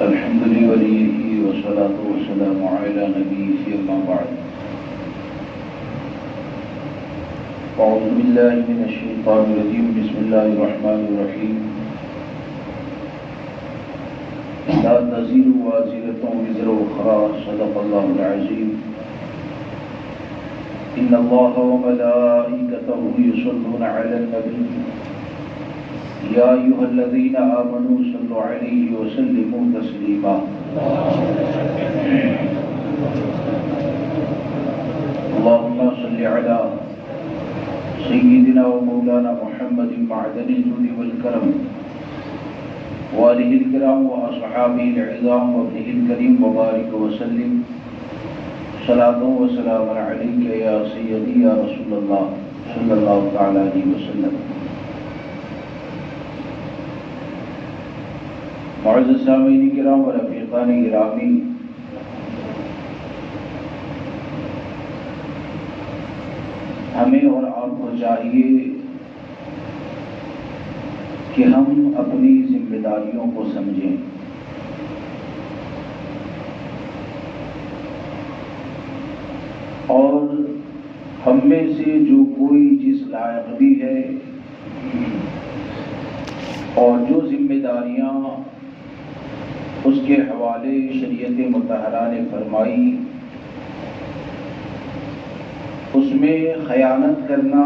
الحمد لله والصلاة والسلام على نبيه أما بعد. أعوذ بالله من الشيطان الرجيم. بسم الله الرحمن الرحيم. لا تزر وازرة وزر أخرى. صدق الله العظيم. إن الله وملائكته يصلون على النبي يا أيها الذين آمنوا صلوا عليه وسلموا تسليما. اللهم صل على سيدنا ومولانا محمد معدن الجود والكرم وآله الكرام وأصحابه العظام وابنه الكريم وبارك وسلم صلاة وسلام عليك يا سيدي يا رسول الله صلى الله تعالى عليه وسلم. معزز سامعین کرام و رفیقان گرامی، ہمیں اور آپ کو چاہیے کہ ہم اپنی ذمہ داریوں کو سمجھیں اور ہم میں سے جو کوئی جس لائق بھی ہے اور جو ذمہ داریاں اس کے حوالے شریعت مطہرہ نے فرمائی، اس میں خیانت کرنا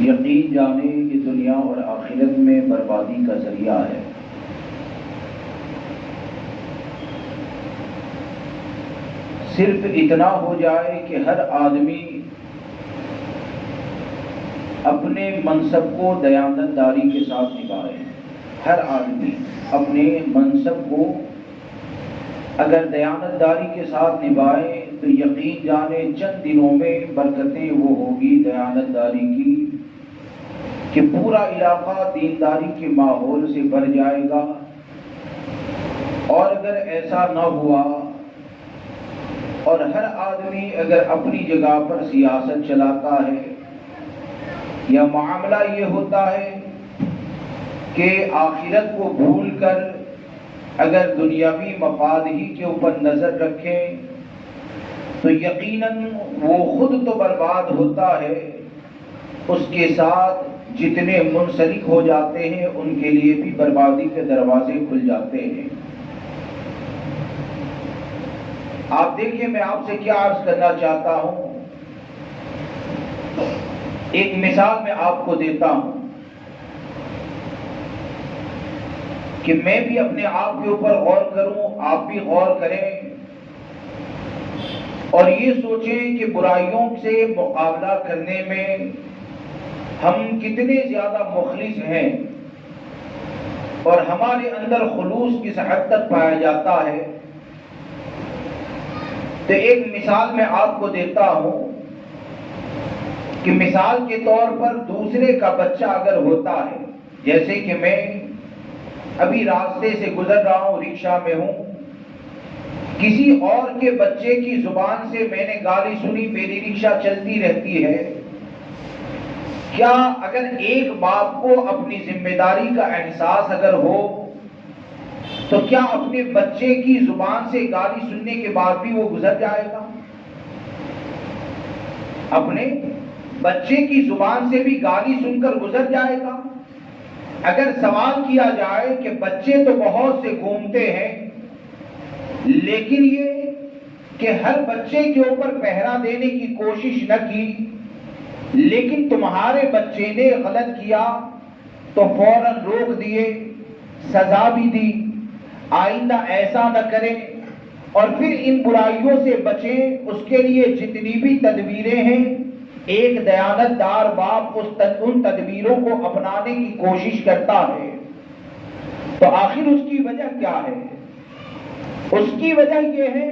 یقین جانے کہ دنیا اور آخرت میں بربادی کا ذریعہ ہے. صرف اتنا ہو جائے کہ ہر آدمی اپنے منصب کو دیانتداری کے ساتھ نبھائے. ہر آدمی اپنے منصب کو اگر دیانتداری کے ساتھ نبھائے تو یقین جانے چند دنوں میں برکتیں وہ ہوگی دیانتداری کی کہ پورا علاقہ دینداری کے ماحول سے بھر جائے گا. اور اگر ایسا نہ ہوا اور ہر آدمی اگر اپنی جگہ پر سیاست چلاتا ہے یا معاملہ یہ ہوتا ہے کہ آخرت کو بھول کر اگر دنیاوی مفاد ہی کے اوپر نظر رکھیں تو یقیناً وہ خود تو برباد ہوتا ہے، اس کے ساتھ جتنے منسلک ہو جاتے ہیں ان کے لیے بھی بربادی کے دروازے کھل جاتے ہیں. آپ دیکھیں میں آپ سے کیا عرض کرنا چاہتا ہوں. ایک مثال میں آپ کو دیتا ہوں کہ میں بھی اپنے آپ کے اوپر غور کروں، آپ بھی غور کریں اور یہ سوچیں کہ برائیوں سے مقابلہ کرنے میں ہم کتنے زیادہ مخلص ہیں اور ہمارے اندر خلوص کس حد تک پایا جاتا ہے. تو ایک مثال میں آپ کو دیتا ہوں کہ مثال کے طور پر دوسرے کا بچہ اگر ہوتا ہے، جیسے کہ میں ابھی راستے سے گزر رہا ہوں، رکشہ میں ہوں، کسی اور کے بچے کی زبان سے میں نے گالی سنی، میری رکشہ چلتی رہتی ہے. کیا اگر ایک باپ کو اپنی ذمہ داری کا احساس اگر ہو تو کیا اپنے بچے کی زبان سے گالی سننے کے بعد بھی وہ گزر جائے گا؟ اپنے بچے کی زبان سے بھی گالی سن کر گزر جائے گا؟ اگر سوال کیا جائے کہ بچے تو بہت سے گھومتے ہیں لیکن یہ کہ ہر بچے کے اوپر پہرا دینے کی کوشش نہ کی، لیکن تمہارے بچے نے غلط کیا تو فوراً روک دیے، سزا بھی دی، آئندہ ایسا نہ کریں اور پھر ان برائیوں سے بچیں، اس کے لیے جتنی بھی تدبیریں ہیں ایک دیانتدار باپ ان تدبیروں کو اپنانے کی کوشش کرتا ہے. تو آخر اس کی وجہ کیا ہے؟ اس کی وجہ یہ ہے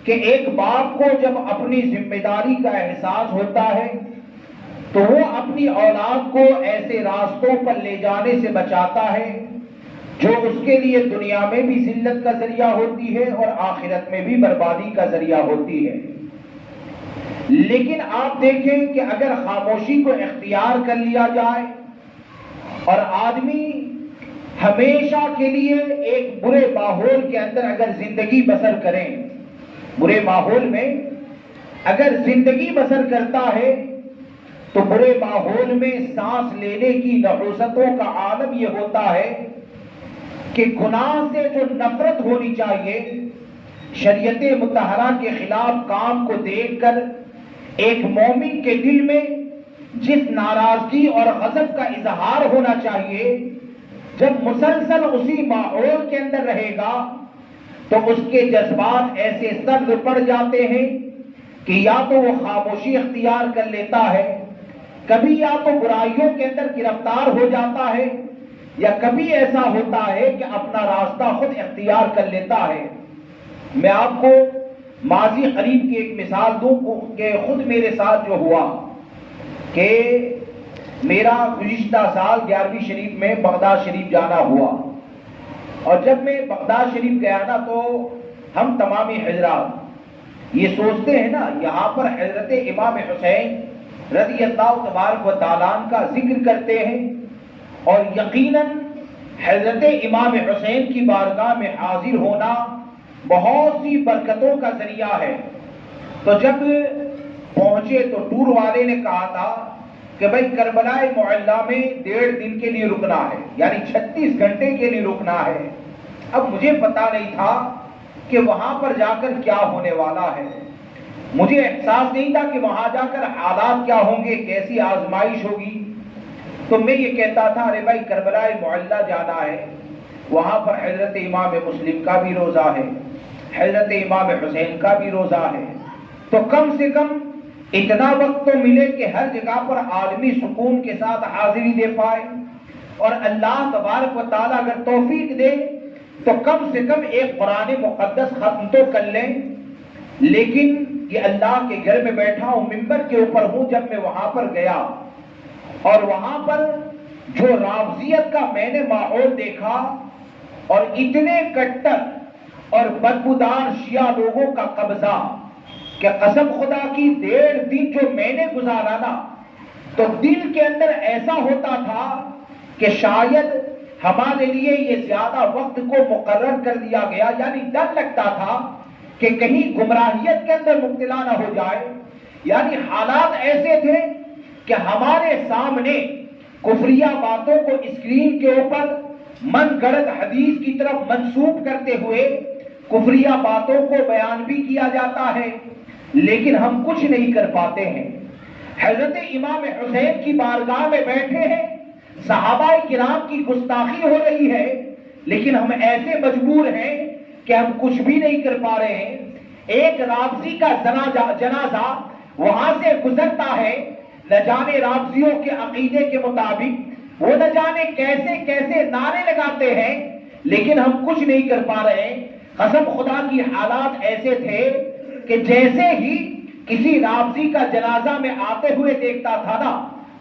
کہ ایک باپ کو جب اپنی ذمہ داری کا احساس ہوتا ہے تو وہ اپنی اولاد کو ایسے راستوں پر لے جانے سے بچاتا ہے جو اس کے لیے دنیا میں بھی ذلت کا ذریعہ ہوتی ہے اور آخرت میں بھی بربادی کا ذریعہ ہوتی ہے. لیکن آپ دیکھیں کہ اگر خاموشی کو اختیار کر لیا جائے اور آدمی ہمیشہ کے لیے ایک برے ماحول کے اندر اگر زندگی بسر کریں، برے ماحول میں اگر زندگی بسر کرتا ہے تو برے ماحول میں سانس لینے کی نحوستوں کا عالم یہ ہوتا ہے کہ گناہ سے جو نفرت ہونی چاہیے، شریعت مطہرہ کے خلاف کام کو دیکھ کر ایک مومن کے دل میں جس ناراضگی اور غضب کا اظہار ہونا چاہیے، جب مسلسل اسی ماحول کے اندر رہے گا تو اس کے جذبات ایسے سرد پڑ جاتے ہیں کہ یا تو وہ خاموشی اختیار کر لیتا ہے، کبھی یا تو برائیوں کے اندر گرفتار ہو جاتا ہے، یا کبھی ایسا ہوتا ہے کہ اپنا راستہ خود اختیار کر لیتا ہے۔ میں آپ کو ماضی قریب کی ایک مثال دوں کہ خود میرے ساتھ جو ہوا کہ میرا گزشتہ سال 11ویں شریف میں بغداد شریف جانا ہوا، اور جب میں بغداد شریف گیا نا تو ہم تمامی حضرات یہ سوچتے ہیں نا، یہاں پر حضرت امام حسین رضی اللہ تبارک و تعالیٰ عنہ کا ذکر کرتے ہیں، اور یقیناً حضرت امام حسین کی بارگاہ میں حاضر ہونا بہت سی برکتوں کا ذریعہ ہے۔ تو جب پہنچے تو ٹور والے نے کہا تھا کہ بھائی کربلا معلی میں 1.5 دن کے لیے رکنا ہے، یعنی 36 گھنٹے کے لیے رکنا ہے۔ اب مجھے پتا نہیں تھا کہ وہاں پر جا کر کیا ہونے والا ہے، مجھے احساس نہیں تھا کہ وہاں جا کر حالات کیا ہوں گے، کیسی آزمائش ہوگی۔ تو میں یہ کہتا تھا ارے بھائی کربلا معلی جانا ہے، وہاں پر حضرت امام مسلم کا بھی روزہ ہے، حضرت امام حسین کا بھی روزہ ہے، تو کم سے کم اتنا وقت تو ملے کہ ہر جگہ پر عالمی سکون کے ساتھ حاضری دے پائے، اور اللہ تبارک و تعالیٰ اگر توفیق دے تو کم سے کم ایک قرآن مقدس ختم تو کر لیں۔ لیکن یہ اللہ کے گھر میں بیٹھا ہوں، ممبر کے اوپر ہوں، جب میں وہاں پر گیا اور وہاں پر جو رافضیت کا میں نے ماحول دیکھا، اور اتنے کٹر اور بدبودار شیعہ لوگوں کا قبضہ کہ قسم خدا کی 1.5 دن جو میں نے گزارا نا، تو دل کے اندر ایسا ہوتا تھا کہ شاید ہمارے لیے یہ زیادہ وقت کو مقرر کر دیا گیا، یعنی ڈر لگتا تھا کہ کہیں گمراہیت کے اندر مبتلا نہ ہو جائے۔ یعنی حالات ایسے تھے کہ ہمارے سامنے کفریہ باتوں کو اسکرین کے اوپر من گڑت حدیث کی طرف منسوب کرتے ہوئے کفریہ باتوں کو بیان بھی کیا جاتا ہے، لیکن ہم کچھ نہیں کر پاتے ہیں۔ حضرت امام حسین کی بارگاہ میں بیٹھے ہیں، صحابہ کرام کی گستاخی ہو رہی ہے، لیکن ہم ایسے مجبور ہیں کہ ہم کچھ بھی نہیں کر پا رہے ہیں۔ ایک رافضی کا جنازہ وہاں سے گزرتا ہے، نہ جانے رافضیوں کے عقیدے کے مطابق وہ نہ جانے کیسے کیسے نعرے لگاتے ہیں، لیکن ہم کچھ نہیں کر پا رہے ہیں۔ قسم خدا کی حالات ایسے تھے کہ جیسے ہی کسی رافضی کا جنازہ میں آتے ہوئے دیکھتا تھا نا،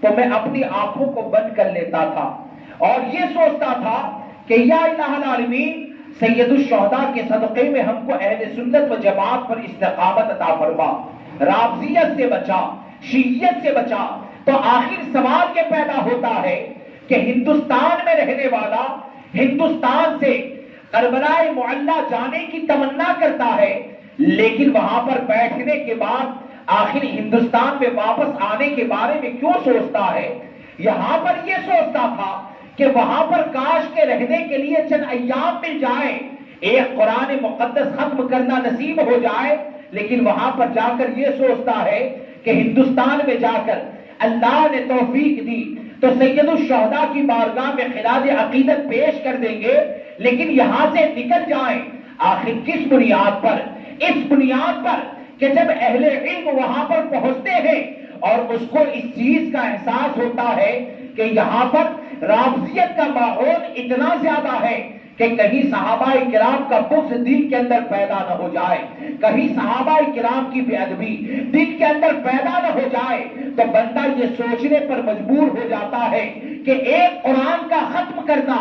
تو میں اپنی آنکھوں کو بند کر لیتا تھا اور یہ سوچتا تھا کہ یا الہ العالمین، سید الشہداء کے صدقے میں ہم کو اہل سنت و جماعت پر استقامت عطا فرما، رافضیت سے بچا، شیعیت سے بچا۔ تو آخر سوال یہ پیدا ہوتا ہے کہ ہندوستان میں رہنے والا ہندوستان سے کربلا معلی جانے کی تمنا کرتا ہے، لیکن وہاں پر بیٹھنے کے بعد آخر ہندوستان میں واپس آنے کے بارے میں کیوں سوچتا ہے؟ یہاں پر یہ سوچتا تھا کہ وہاں پر کاش کے رہنے کے لیے چند ایام مل جائے، ایک قرآن مقدس ختم کرنا نصیب ہو جائے، لیکن وہاں پر جا کر یہ سوچتا ہے کہ ہندوستان میں جا کر اللہ نے توفیق دی تو سید الشہداء کی بارگاہ میں خراج عقیدت پیش کر دیں گے، لیکن یہاں سے نکل جائیں۔ آخر کس بنیاد پر؟ اس بنیاد پر کہ جب اہل علم وہاں پر پہنچتے ہیں اور اس کو اس چیز کا احساس ہوتا ہے کہ یہاں پر رافضیت کا ماحول اتنا زیادہ ہے کہ کہیں صحابہ کرام کا بغض دل کے اندر پیدا نہ ہو جائے، کہیں صحابہ کرام کی بے ادبی دل کے اندر پیدا نہ ہو جائے، تو بندہ یہ سوچنے پر مجبور ہو جاتا ہے کہ ایک قرآن کا ختم کرنا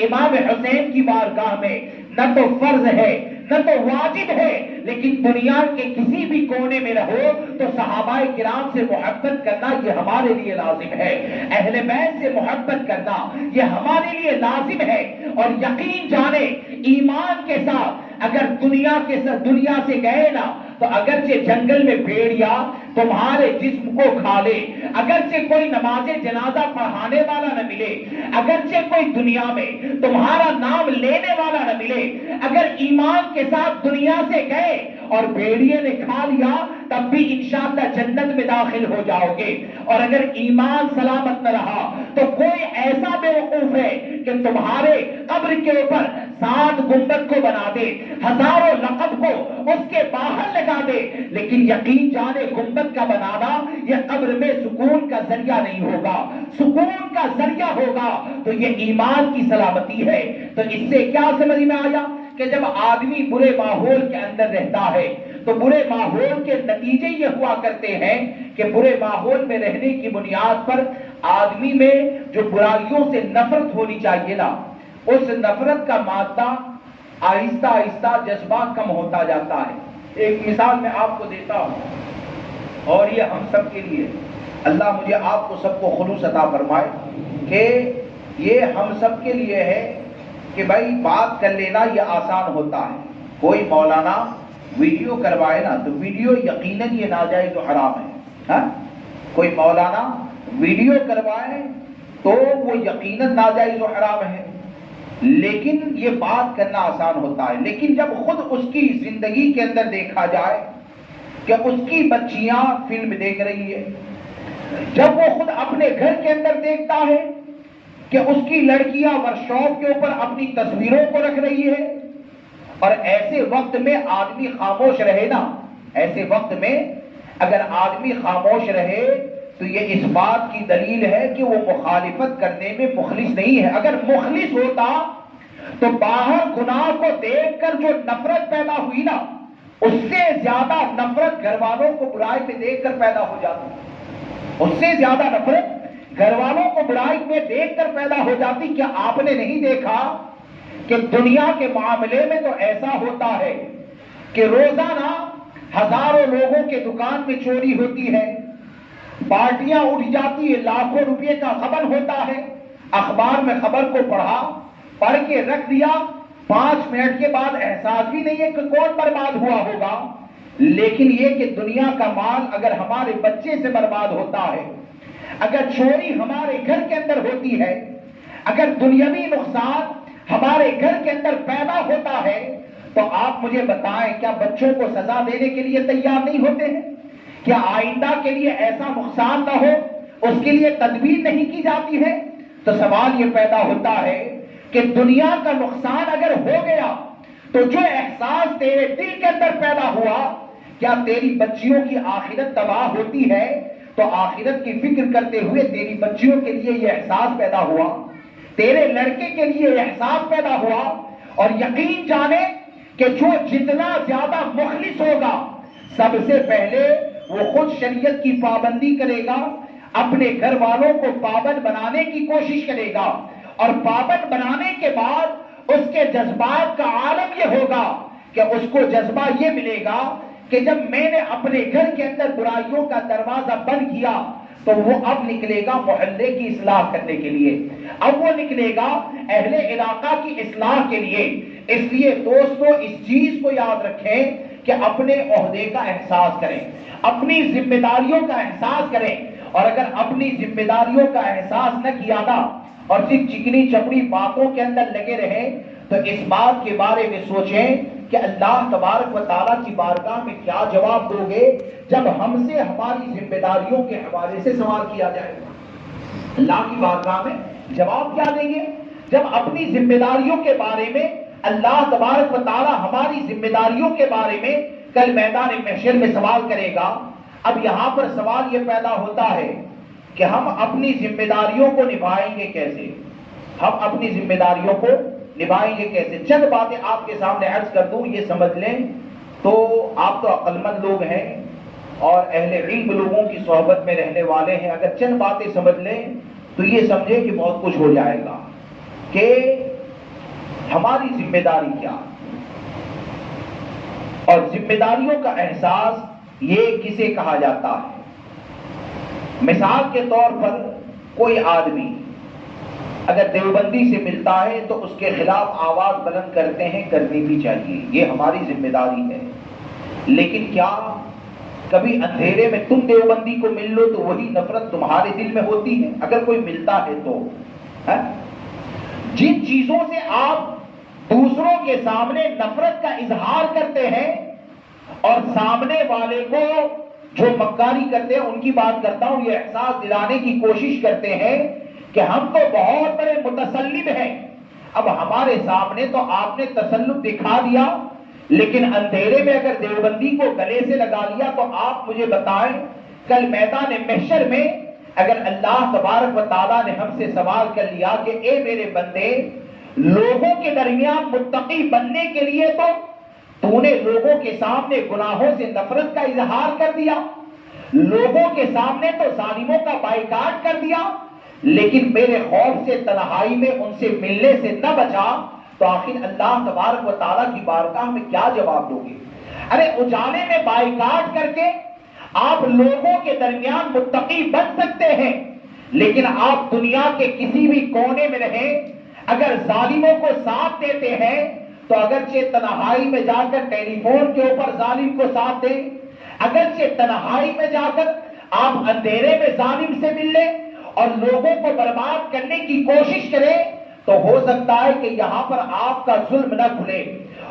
امام حسین کی بارگاہ میں نہ تو فرض ہے، نہ تو واجب ہے، لیکن دنیا کے کسی بھی کونے میں رہو تو صحابہ کرام سے محبت کرنا یہ ہمارے لیے لازم ہے، اہل بیت سے محبت کرنا یہ ہمارے لیے لازم ہے۔ اور یقین جانے ایمان کے ساتھ اگر دنیا سے گئے نا تو اگرچہ جنگل میں بھیڑیا تمہارے جسم کو کھا لے، اگرچہ کوئی نماز جنازہ پڑھانے والا نہ ملے، اگرچہ کوئی دنیا میں تمہارا نام لینے والا نہ ملے، اگر ایمان کے ساتھ دنیا سے گئے اور بھیڑیے نے کھا لیا تب بھی انشاءاللہ جنت میں داخل ہو جاؤ گے۔ اور اگر ایمان سلامت نہ رہا تو کوئی ایسا بیوقوف ہے کہ تمہارے قبر کے اوپر 7 گنبد کو بنا دے، ہزاروں لقب کو اس کے باہر لگا دے، لیکن یقین جانے گنبد کا بنانا یہ قبر میں سکون کا ذریعہ نہیں ہوگا، سکون کا ذریعہ ہوگا تو یہ ایمان کی سلامتی ہے۔ تو اس سے کیا سمجھ میں آیا کہ جب آدمی برے ماحول کے اندر رہتا ہے تو برے ماحول کے نتیجے یہ ہوا کرتے ہیں کہ برے ماحول میں رہنے کی بنیاد پر آدمی میں جو برائیوں سے نفرت ہونی چاہیے نا، اس نفرت کا مادہ آہستہ آہستہ جذبہ کم ہوتا جاتا ہے۔ ایک مثال میں آپ کو دیتا ہوں اور یہ ہم سب کے لیے، اللہ مجھے آپ کو سب کو خلوص عطا فرمائے کہ یہ ہم سب کے لیے ہے کہ بھائی بات کر لینا یہ آسان ہوتا ہے۔ کوئی مولانا ویڈیو کروائے نا تو ویڈیو یقیناً یہ ناجائز و حرام ہے، ہاں؟ کوئی مولانا ویڈیو کروائے تو وہ یقیناً ناجائز و حرام ہے، لیکن یہ بات کرنا آسان ہوتا ہے۔ لیکن جب خود اس کی زندگی کے اندر دیکھا جائے کہ اس کی بچیاں فلم دیکھ رہی ہے، جب وہ خود اپنے گھر کے اندر دیکھتا ہے کہ اس کی لڑکیاں ورکشاپ کے اوپر اپنی تصویروں کو رکھ رہی ہے، اور ایسے وقت میں آدمی خاموش رہے نا، ایسے وقت میں اگر آدمی خاموش رہے تو یہ اس بات کی دلیل ہے کہ وہ مخالفت کرنے میں مخلص نہیں ہے۔ اگر مخلص ہوتا تو باہر گناہ کو دیکھ کر جو نفرت پیدا ہوئی نا، اس سے زیادہ نفرت گھر والوں کو برائی میں دیکھ کر پیدا ہو جاتی، اس سے زیادہ نفرت گھر والوں کو برائی میں دیکھ کر پیدا ہو جاتی۔ کیا آپ نے نہیں دیکھا کہ دنیا کے معاملے میں تو ایسا ہوتا ہے کہ روزانہ ہزاروں لوگوں کے دکان میں چوری ہوتی ہے، پارٹیاں اٹھ جاتی ہے، لاکھوں روپے کا خبر ہوتا ہے، اخبار میں خبر کو پڑھ کے رکھ دیا، 5 منٹ کے بعد احساس بھی نہیں ہے کہ کون برباد ہوا ہوگا۔ لیکن یہ کہ دنیا کا مال اگر ہمارے بچے سے برباد ہوتا ہے، اگر چوری ہمارے گھر کے اندر ہوتی ہے، اگر دنیاوی نقصان ہمارے گھر کے اندر پیدا ہوتا ہے، تو آپ مجھے بتائیں کیا بچوں کو سزا دینے کے لیے تیار نہیں ہوتے ہیں؟ کیا آئندہ کے لیے ایسا نقصان نہ ہو اس کے لیے تدبیر نہیں کی جاتی ہے؟ تو سوال یہ پیدا ہوتا ہے کہ دنیا کا نقصان اگر ہو گیا تو جو احساس تیرے دل کے اندر پیدا ہوا، کیا تیری بچیوں کی آخرت تباہ ہوتی ہے تو آخرت کی فکر کرتے ہوئے تیری بچیوں کے لیے یہ احساس پیدا ہوا، تیرے لڑکے کے لیے یہ احساس پیدا ہوا؟ اور یقین جانے کہ جو جتنا زیادہ مخلص ہوگا سب سے پہلے وہ خود شریعت کی پابندی کرے گا، اپنے گھر والوں کو پابند بنانے کی کوشش کرے گا، اور پابند بنانے کے بعد اس کے جذبات کا عالم یہ ہوگا کہ اس کو جذبہ یہ ملے گا کہ جب میں نے اپنے گھر کے اندر برائیوں کا دروازہ بند کیا تو وہ اب نکلے گا محلے کی اصلاح کرنے کے لیے، اب وہ نکلے گا اہل علاقہ کی اصلاح کے لیے۔ اس لیے دوستو اس چیز کو یاد رکھیں کہ اپنے عہدے کا احساس کریں، اپنی ذمہ داریوں کا احساس کریں، اور اگر اپنی ذمہ داریوں کا احساس نہ کیا نا اور صرف چکنی چپڑی باتوں کے اندر لگے رہیں تو اس بات کے بارے میں سوچیں کہ اللہ تبارک و تعالیٰ کی بارگاہ میں کیا جواب دو گے جب ہم سے ہماری ذمہ داریوں کے حوالے سے سوال کیا جائے گا۔ اللہ کی بارگاہ میں جواب کیا دیں گے جب اپنی ذمہ داریوں کے بارے میں اللہ تبارک و تعالیٰ ہماری ذمہ داریوں کے بارے میں کل میدان محشر میں سوال کرے گا۔ اب یہاں پر سوال یہ پیدا ہوتا ہے کہ ہم اپنی ذمہ داریوں کو نبھائیں گے کیسے؟ ہم اپنی ذمہ داریوں کو نبھائیں گے کیسے؟ چند باتیں آپ کے سامنے عرض کر دوں، یہ سمجھ لیں تو آپ تو عقل مند لوگ ہیں اور اہل علم لوگوں کی صحبت میں رہنے والے ہیں، اگر چند باتیں سمجھ لیں تو یہ سمجھیں کہ بہت کچھ ہو جائے گا کہ ہماری ذمہ داری کیا۔ ذمہ داریوں کا احساس یہ کسے کہا جاتا ہے؟ مثال کے طور پر کوئی آدمی اگر دیوبندی سے ملتا ہے تو اس کے خلاف آواز بلند کرتے ہیں، کرنی بھی چاہیے، یہ ہماری ذمہ داری ہے۔ لیکن کیا کبھی اندھیرے میں تم دیوبندی کو مل لو تو وہی نفرت تمہارے دل میں ہوتی ہے؟ اگر کوئی ملتا ہے تو جن چیزوں سے آپ دوسروں کے سامنے نفرت کا اظہار کرتے ہیں اور سامنے والے کو جو مکاری کرتے ہیں، ان کی بات کرتا ہوں، یہ احساس دلانے کی کوشش کرتے ہیں کہ ہم تو بہت بڑے متسلب ہیں۔ اب ہمارے سامنے تو آپ نے تسلط دکھا دیا، لیکن اندھیرے میں اگر دیوبندی کو گلے سے لگا لیا تو آپ مجھے بتائیں کل میدان محشر میں اگر اللہ تبارک و تعالیٰ نے ہم سے سوال کر لیا کہ اے میرے بندے، لوگوں کے درمیان متقی بننے کے لیے تو نے لوگوں کے سامنے گناہوں سے نفرت کا اظہار کر دیا، لوگوں کے سامنے تو ظالموں کا بائیکاٹ کر دیا، لیکن میرے خوف سے تنہائی میں ان سے ملنے سے نہ بچا، تو آخر اللہ تبارک و تعالیٰ کی بارگاہ میں کیا جواب دو گے؟ ارے اجالے میں بائیکاٹ کر کے آپ لوگوں کے درمیان متقی بن سکتے ہیں، لیکن آپ دنیا کے کسی بھی کونے میں رہیں، اگر ظالموں کو ساتھ دیتے ہیں تو اگرچہ تنہائی میں جا کر ٹیلی فون کے اوپر ظالم کو ساتھ دیں، اگرچہ تنہائی میں جا کر آپ اندھیرے میں ظالم سے مل لیں اور لوگوں کو برباد کرنے کی کوشش کریں، تو ہو سکتا ہے کہ یہاں پر آپ کا ظلم نہ کھلے،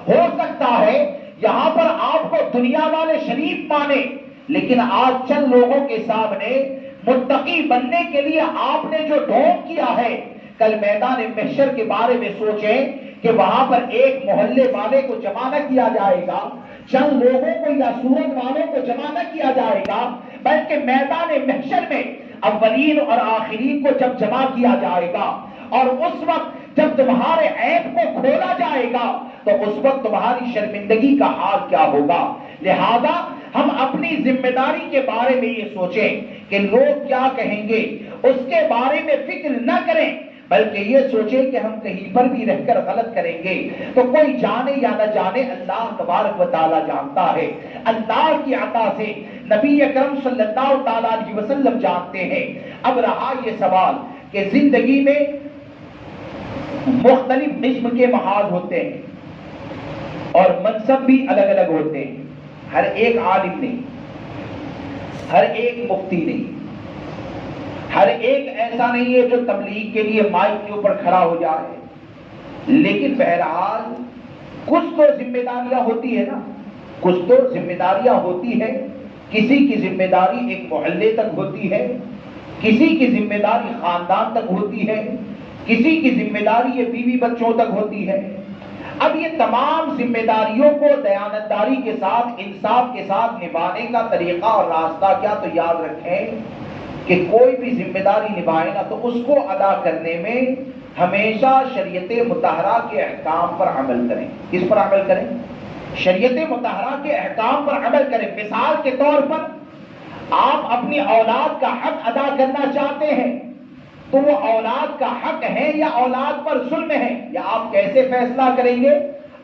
ہو سکتا ہے یہاں پر آپ کو دنیا والے شریف مانے، لیکن آج چند لوگوں کے سامنے متقی بننے کے لیے آپ نے جو ڈھونگ کیا ہے، کل میدان محشر کے بارے میں سوچیں کہ وہاں پر ایک محلے والے کو جمع نہ کیا جائے گا، چند لوگوں کو یا سورت والوں کو جمع نہ کیا جائے گا، بلکہ میدان محشر میں اولین اور آخرین کو جب جمع کیا جائے گا، اور اس وقت جب تمہارے عیب کو کھولا جائے گا تو اس وقت تمہاری شرمندگی کا حال کیا ہوگا؟ لہذا ہم اپنی ذمہ داری کے بارے میں یہ سوچیں کہ لوگ کیا کہیں گے، اس کے بارے میں فکر نہ کریں، بلکہ یہ سوچیں کہ ہم کہیں پر بھی رہ کر غلط کریں گے تو کوئی جانے یا نہ جانے اللہ تبارک و تعالیٰ جانتا ہے۔ اللہ کی عطا سے نبی اکرم صلی اللہ تعالیٰ علیہ وسلم جانتے ہیں۔ اب رہا یہ سوال کہ زندگی میں مختلف قسم کے محاذ ہوتے ہیں اور منصب بھی الگ الگ ہوتے ہیں، ہر ایک عالم نہیں، ہر ایک مفتی نہیں، ہر ایک ایسا نہیں ہے جو تبلیغ کے لیے مائک کے اوپر کھڑا ہو جائے، لیکن بہرحال کچھ تو ذمہ داریاں ہوتی ہے نا، کچھ تو ذمہ داریاں ہوتی ہے۔ کسی کی ذمہ داری ایک محلے تک ہوتی ہے، کسی کی ذمہ داری خاندان تک ہوتی ہے، کسی کی ذمہ داری یہ بیوی بچوں تک ہوتی ہے۔ اب یہ تمام ذمہ داریوں کو دیانتداری کے ساتھ، انصاف کے ساتھ نبھانے کا طریقہ اور راستہ کیا؟ تو یاد رکھیں کہ کوئی بھی ذمہ داری نبھائے گا تو اس کو ادا کرنے میں ہمیشہ شریعت مطہرہ کے احکام پر عمل کریں۔ کس پر عمل کریں؟ شریعت مطہرہ کے احکام پر عمل کریں۔ مثال کے طور پر آپ اپنی اولاد کا حق ادا کرنا چاہتے ہیں تو وہ اولاد کا حق ہے یا اولاد پر ظلم ہے، یا آپ کیسے فیصلہ کریں گے؟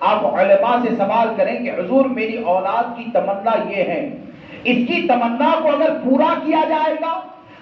آپ علماء سے سوال کریں کہ حضور میری اولاد کی تمنا یہ ہے، اس کی تمنا کو اگر پورا کیا جائے گا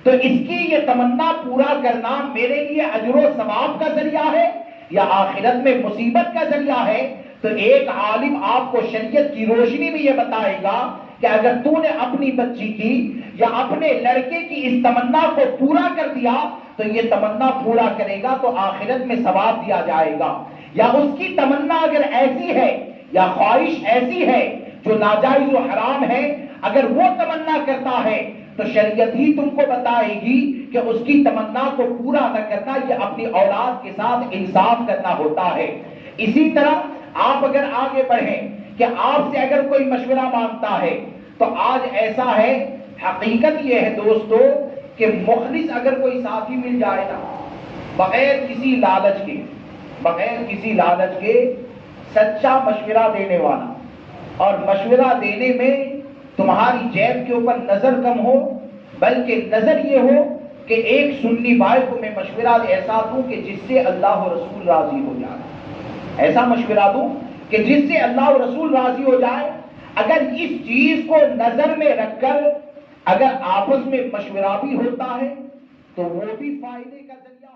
تو اس کی یہ تمنا پورا کرنا میرے لیے اجر و ثواب کا ذریعہ ہے یا آخرت میں مصیبت کا ذریعہ ہے؟ تو ایک عالم آپ کو شریعت کی روشنی میں یہ بتائے گا کہ اگر تو نے اپنی بچی کی یا اپنے لڑکے کی اس تمنا کو پورا کر دیا تو یہ تمنا پورا کرے گا تو آخرت میں ثواب دیا جائے گا، یا اس کی تمنا اگر ایسی ہے یا خواہش ایسی ہے جو ناجائز و حرام ہے، اگر وہ تمنا کرتا ہے تو شریعت ہی تم کو بتائے گی کہ اس کی تمنا کو پورا نہ کرنا، یہ اپنی اولاد کے ساتھ انصاف کرنا ہوتا ہے۔ اسی طرح آپ اگر آگے بڑھیں کہ آپ سے اگر کوئی مشورہ مانگتا ہے تو آج ایسا ہے، حقیقت یہ ہے دوستو کہ مخلص اگر کوئی ساتھی مل جائے نا، بغیر کسی لالچ کے سچا مشورہ دینے والا، اور مشورہ دینے میں تمہاری جیب کے اوپر نظر کم ہو بلکہ نظر یہ ہو کہ ایک سنی بھائی کو میں مشورہ ایسا دوں کہ جس سے اللہ و رسول راضی ہو جائے، ایسا مشورہ دوں کہ جس سے اللہ و رسول راضی ہو جائے۔ اگر اس چیز کو نظر میں رکھ کر اگر آپس میں مشورہ بھی ہوتا ہے تو وہ بھی فائدے کا ذریعہ